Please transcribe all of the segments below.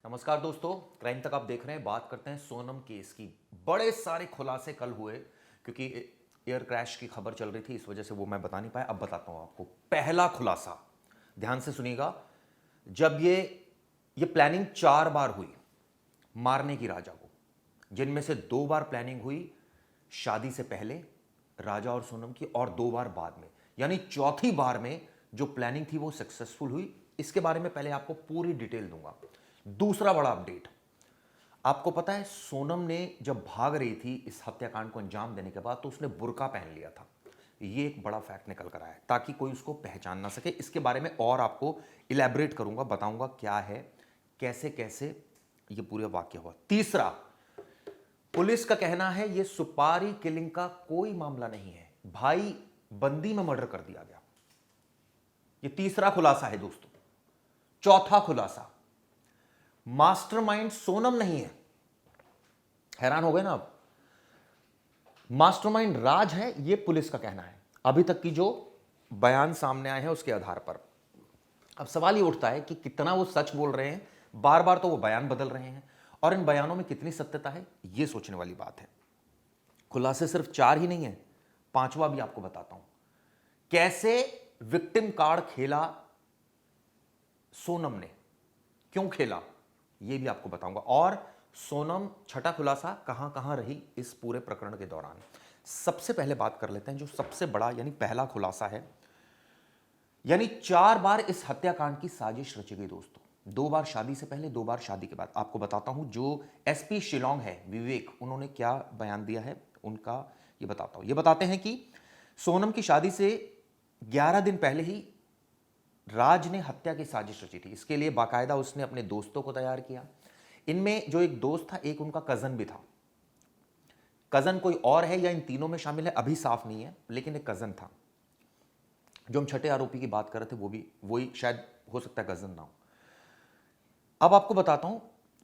नमस्कार दोस्तों, क्राइम तक आप देख रहे हैं। बात करते हैं सोनम केस की। बड़े सारे खुलासे कल हुए क्योंकि एयर क्रैश की खबर चल रही थी, इस वजह से वो मैं बता नहीं पाया। अब बताता हूं आपको। पहला खुलासा, ध्यान से सुनिएगा। जब ये प्लानिंग 4 बार हुई मारने की राजा को, जिनमें से 2 बार प्लानिंग हुई शादी से पहले राजा और सोनम की, और 2 बार बाद में, यानी चौथी बार में जो प्लानिंग थी वो सक्सेसफुल हुई। इसके बारे में पहले आपको पूरी डिटेल दूंगा। दूसरा बड़ा अपडेट, आपको पता है सोनम ने जब भाग रही थी इस हत्याकांड को अंजाम देने के बाद, तो उसने बुर्का पहन लिया था। ये एक बड़ा फैक्ट निकल कर आया है, ताकि कोई उसको पहचान ना सके। इसके बारे में और आपको इलेबरेट करूंगा, बताऊंगा क्या है, कैसे कैसे ये पूरा वाक्य हुआ। तीसरा, पुलिस का कहना है ये सुपारी किलिंग का कोई मामला नहीं है, भाई बंदी में मर्डर कर दिया गया। ये तीसरा खुलासा है दोस्तों। चौथा खुलासा, मास्टरमाइंड सोनम नहीं है। हैरान हो गए ना आप? मास्टरमाइंड राज है, ये पुलिस का कहना है, अभी तक की जो बयान सामने आए हैं उसके आधार पर। अब सवाल ये उठता है कि कितना वो सच बोल रहे हैं। बार बार तो वो बयान बदल रहे हैं, और इन बयानों में कितनी सत्यता है, ये सोचने वाली बात है। खुलासे सिर्फ 4 ही नहीं है, 5वां भी आपको बताता हूं। कैसे विक्टिम कार्ड खेला सोनम ने, क्यों खेला, यह भी आपको बताऊंगा। और सोनम, छठा खुलासा, कहां कहां रही इस पूरे प्रकरण के दौरान। सबसे पहले बात कर लेते हैं जो सबसे बड़ा यानी पहला खुलासा है। यानी 4 बार इस हत्याकांड की साजिश रची गई दोस्तों। 2 बार शादी से पहले, 2 बार शादी के बाद। आपको बताता हूं जो एसपी शिलोंग है विवेक, उन्होंने क्या बयान दिया है उनका, ये बताता हूं। ये बताते हैं कि सोनम की शादी से 11 दिन पहले ही राज ने हत्या की साजिश रची थी। इसके लिए बाकायदा उसने अपने दोस्तों को तैयार किया। इनमें जो एक दोस्त था, एक उनका कजन भी था। कजन कोई और है या इन तीनों में शामिल है अभी साफ नहीं है, लेकिन एक कजन था। जो हम छठे आरोपी की बात कर रहे थे वो भी वही, शायद हो सकता है कजन ना हो। अब आपको बताता हूं,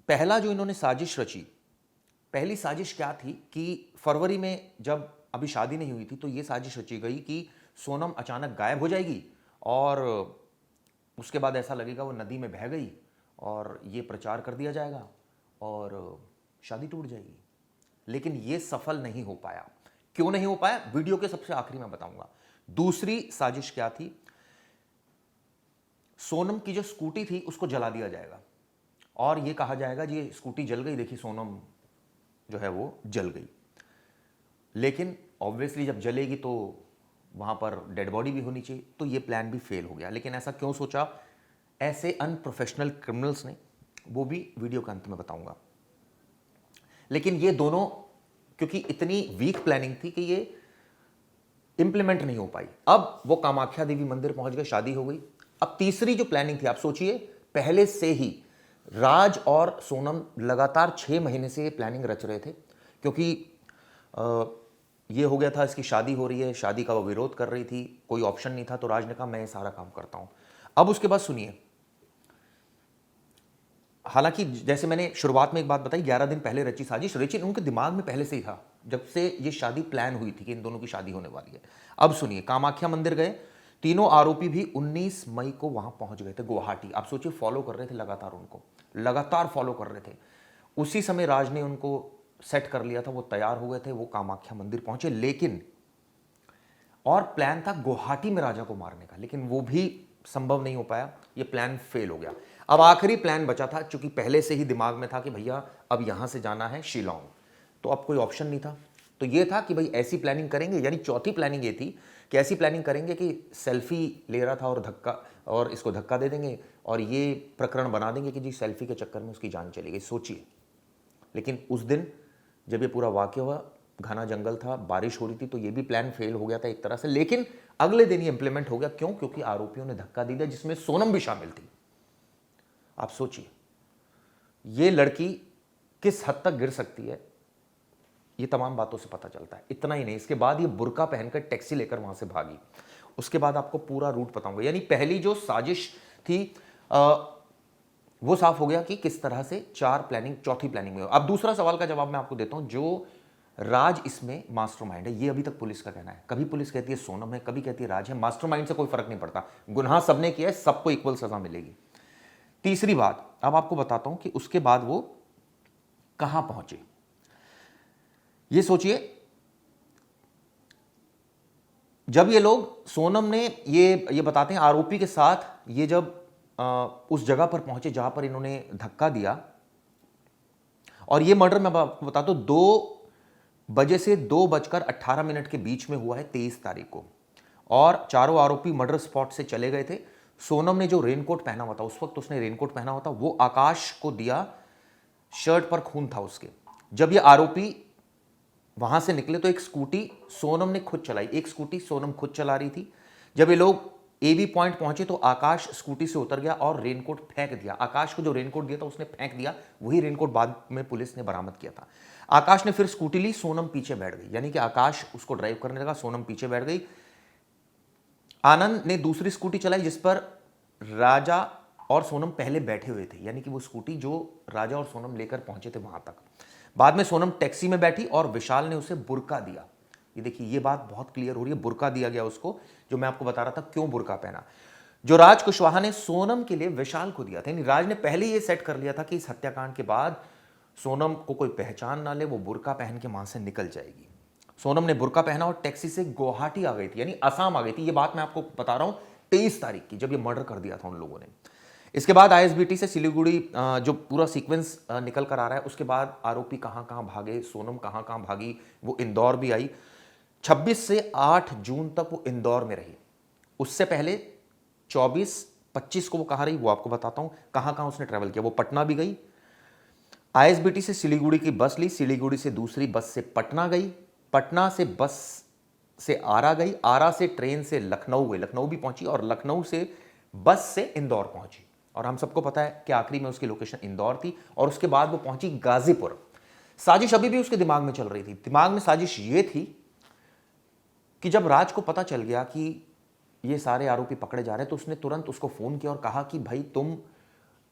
पहला जो इन्होंने साजिश रची, पहली साजिश क्या थी कि फरवरी में जब अभी शादी नहीं हुई थी, तो ये साजिश रची गई कि सोनम अचानक गायब हो जाएगी और उसके बाद ऐसा लगेगा वो नदी में बह गई, और ये प्रचार कर दिया जाएगा और शादी टूट जाएगी। लेकिन ये सफल नहीं हो पाया। क्यों नहीं हो पाया, वीडियो के सबसे आखिरी में बताऊंगा। दूसरी साजिश क्या थी, सोनम की जो स्कूटी थी उसको जला दिया जाएगा, और ये कहा जाएगा जी ये स्कूटी जल गई, देखिए सोनम जो है वो जल गई। लेकिन ऑब्वियसली जब जलेगी तो वहां पर डेड बॉडी भी होनी चाहिए, तो ये प्लान भी फेल हो गया। लेकिन ऐसा क्यों सोचा ऐसे अनप्रोफेशनल क्रिमिनल्स ने, वो भी वीडियो के अंत में बताऊंगा। लेकिन ये दोनों, क्योंकि इतनी वीक प्लानिंग थी कि ये इंप्लीमेंट नहीं हो पाई। अब वो कामाख्या देवी मंदिर पहुंच गए, शादी हो गई। अब तीसरी जो प्लानिंग थी, आप सोचिए, पहले से ही राज और सोनम लगातार 6 महीने से प्लानिंग रच रहे थे, क्योंकि ये हो गया था इसकी शादी हो रही है, शादी का वो विरोध कर रही थी, कोई ऑप्शन नहीं था, तो राज ने कहा मैं ये सारा काम करता हूं। अब उसके बाद सुनिए, हालांकि जैसे मैंने शुरुआत में एक बात बताई, 11 दिन पहले रची साजिश, रची उनके दिमाग में पहले से ही था, जब से ये शादी प्लान हुई थी कि इन दोनों की शादी होने वाली है। अब सुनिए, कामाख्या मंदिर गए, तीनों आरोपी भी 19 मई को वहां पहुंच गए थे, गुवाहाटी। आप सोचिए, फॉलो कर रहे थे लगातार, उनको लगातार फॉलो कर रहे थे। उसी समय राज ने उनको सेट कर लिया था, वो तैयार हो गए थे, वो कामाख्या मंदिर पहुंचे। लेकिन और प्लान था गुवाहाटी में राजा को मारने का, लेकिन वो भी संभव नहीं हो पाया, ये प्लान फेल हो गया। अब आखिरी प्लान बचा था, चूंकि पहले से ही दिमाग में था कि भैया अब यहां से जाना है शिलोंग, तो अब कोई ऑप्शन नहीं था। तो ये था कि भाई ऐसी प्लानिंग करेंगे, यानी चौथी प्लानिंग ये थी कि ऐसी प्लानिंग करेंगे कि सेल्फी ले रहा था और इसको धक्का दे देंगे, और ये प्रकरण बना देंगे कि जी सेल्फी के चक्कर में उसकी जान चली गई। सोचिए। लेकिन उस दिन जब ये पूरा वाकया हुआ, घना जंगल था, बारिश हो रही थी, तो ये भी प्लान फेल हो गया था एक तरह से। लेकिन अगले दिन ये इंप्लीमेंट हो गया। क्यों? क्योंकि आरोपियों ने धक्का दे दिया, जिसमें सोनम भी शामिल थी। आप सोचिए, ये लड़की किस हद तक गिर सकती है, ये तमाम बातों से पता चलता है। इतना ही नहीं, इसके बाद ये बुर्का पहनकर टैक्सी लेकर वहां से भागी। उसके बाद आपको पूरा रूट बताऊंगा। यानी पहली जो साजिश थी वो साफ हो गया कि किस तरह से चौथी प्लानिंग में हो। अब दूसरा सवाल का जवाब मैं आपको देता हूं। जो राज इसमें मास्टरमाइंड है, ये अभी तक पुलिस का कहना है। कभी पुलिस कहती है सोनम है, कभी कहती है राज है। मास्टरमाइंड से कोई फर्क नहीं पड़ता, गुनाह सबने किया है, सबको इक्वल सजा मिलेगी। तीसरी बात, अब आपको बताता हूं कि उसके बाद वो कहां पहुंचे। ये सोचिए, जब ये लोग, सोनम ने ये बताते हैं आरोपी के साथ, ये जब उस जगह पर पहुंचे जहां पर इन्होंने धक्का दिया, और ये मर्डर मैं आपको बताता हूं 2 बजे से 2:18 के बीच में हुआ है 23 तारीख को, और चारों आरोपी मर्डर स्पॉट से चले गए थे। सोनम ने जो रेनकोट पहना हुआ था, उस वक्त उसने रेनकोट पहना हुआ था, वो आकाश को दिया, शर्ट पर खून था उसके। जब ये आरोपी वहां से निकले तो एक स्कूटी सोनम ने खुद चलाई, एक स्कूटी सोनम खुद चला रही थी। जब ये लोग एबी पॉइंट पहुंचे तो आकाश स्कूटी से उतर गया और रेनकोट फेंक दिया। आकाश को जो रेनकोट दिया था उसने फेंक दिया, वही रेनकोट बाद में पुलिस ने बरामद किया था। आकाश ने फिर स्कूटी ली, सोनम पीछे बैठ गई, यानी कि आकाश उसको ड्राइव करने लगा, सोनम पीछे बैठ गई। आनंद ने दूसरी स्कूटी चलाई जिस पर राजा और सोनम पहले बैठे हुए थे, यानी कि वो स्कूटी जो राजा और सोनम लेकर पहुंचे थे वहां तक। बाद में सोनम टैक्सी में बैठी और विशाल ने उसे बुर्का दिया। ये देखिए, ये बात बहुत क्लियर हो रही है, बुर्का दिया गया उसको, जो मैं आपको बता रहा था क्यों बुर्का पहना, जो राज कुशवाहा ने सोनम के लिए विशाल को दिया था। यानी राज ने पहले ये सेट कर लिया था कि इस हत्याकांड के बाद सोनम को कोई पहचान ना ले, वो बुर्का पहन के वहां से निकल जाएगी। सोनम ने बुर्का पहना और टैक्सी से गुवाहाटी आ गई थी, यानी असम आ गई थी। ये बात मैं आपको बता रहा हूं 23 तारीख की, जब ये मर्डर कर दिया था उन लोगों ने। इसके बाद आईएसबीटी से सिलीगुड़ी जो पूरा सीक्वेंस निकल कर आ रहा है, उसके बाद आरोपी कहां कहां भागे, सोनम कहां कहां भागी, वो इंदौर भी आई। 26 से 8 जून तक वो इंदौर में रही। उससे पहले 24-25 को वो कहां रही, वो आपको बताता हूं। कहां कहां उसने ट्रेवल किया, वो पटना भी गई, आईएसबीटी से सिलीगुड़ी की बस ली, सिलीगुड़ी से दूसरी बस से पटना गई, पटना से बस से आरा गई, आरा से ट्रेन से लखनऊ गई, लखनऊ भी पहुंची, और लखनऊ से बस से इंदौर पहुंची। और हम सबको पता है कि आखिरी में उसकी लोकेशन इंदौर थी, और उसके बाद वो पहुंची गाजीपुर। साजिश अभी भी उसके दिमाग में चल रही थी। दिमाग में साजिश ये थी कि जब राज को पता चल गया कि ये सारे आरोपी पकड़े जा रहे हैं, तो उसने तुरंत उसको फोन किया और कहा कि भाई तुम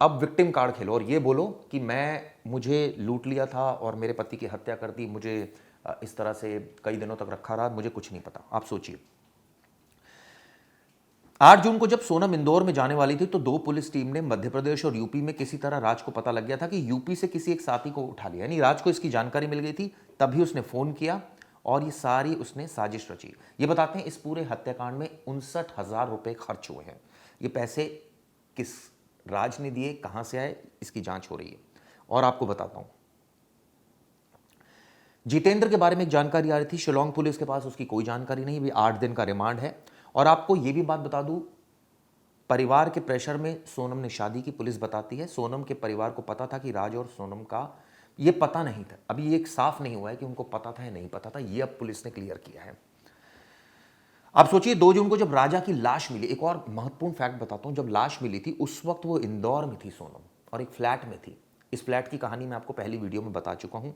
अब विक्टिम कार्ड खेलो और ये बोलो कि मुझे लूट लिया था और मेरे पति की हत्या कर दी, मुझे इस तरह से कई दिनों तक रखा रहा, मुझे कुछ नहीं पता। आप सोचिए, 8 जून को जब सोनम इंदौर में जाने वाली थी तो 2 पुलिस टीम ने मध्य प्रदेश और यूपी में किसी तरह राज को पता लग गया था कि यूपी से किसी एक साथी को उठा लिया, यानी राज को इसकी जानकारी मिल गई थी, तभी उसने फोन किया और ये सारी उसने साजिश रची। ये बताते हैं इस पूरे हत्याकांड में 59,000 रुपए खर्च हुए हैं। ये पैसे किस राज ने दिए, कहां से आए, इसकी जांच हो रही है। और आपको बताता हूं, जितेंद्र के बारे में एक जानकारी आ रही थी, शिलोंग पुलिस के पास उसकी कोई जानकारी नहीं, भी 8 दिन का रिमांड है। और आपको यह भी बात बता दूं, परिवार के प्रेशर में सोनम ने शादी की, पुलिस बताती है। सोनम के परिवार को पता था कि राज और सोनम का ये पता नहीं था, अभी ये एक साफ नहीं हुआ है कि उनको पता था या नहीं पता था, ये अब पुलिस ने क्लियर किया है। आप सोचिए 2 जून को जब राजा की लाश मिली, एक और महत्वपूर्ण फैक्ट बताता हूं, जब लाश मिली थी उस वक्त वो इंदौर में थी सोनम, और एक फ्लैट में थी। इस फ्लैट की कहानी मैं आपको पहली वीडियो में बता चुका हूं।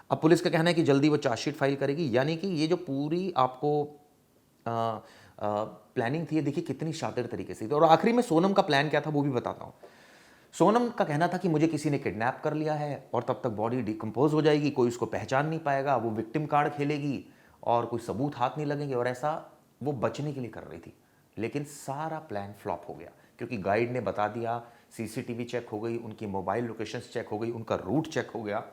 अब पुलिस का कहना है कि जल्दी वो चार्जशीट फाइल करेगी, यानी कि ये जो पूरी आपको प्लानिंग थी, ये देखिए कितनी शातिर तरीके से थी। और आखिरी में सोनम का प्लान क्या था वो भी बताता हूं। सोनम का कहना था कि मुझे किसी ने किडनैप कर लिया है और तब तक बॉडी डिकम्पोज हो जाएगी, कोई उसको पहचान नहीं पाएगा, वो विक्टिम कार्ड खेलेगी और कोई सबूत हाथ नहीं लगेंगे, और ऐसा वो बचने के लिए कर रही थी। लेकिन सारा प्लान फ्लॉप हो गया, क्योंकि गाइड ने बता दिया, सीसीटीवी चेक हो गई, उनकी मोबाइल लोकेशंस चेक हो गई, उनका रूट चेक हो गया,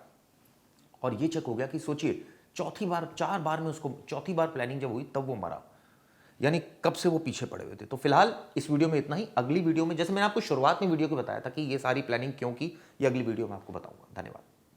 और ये चेक हो गया कि सोचिए 4 बार में उसको, 4थी बार प्लानिंग जब हुई तब वो मरा, यानी कब से वो पीछे पड़े हुए थे। तो फिलहाल इस वीडियो में इतना ही। अगली वीडियो में, जैसे मैंने आपको शुरुआत में वीडियो को बताया था कि ये सारी प्लानिंग क्यों की, ये अगली वीडियो में आपको बताऊंगा।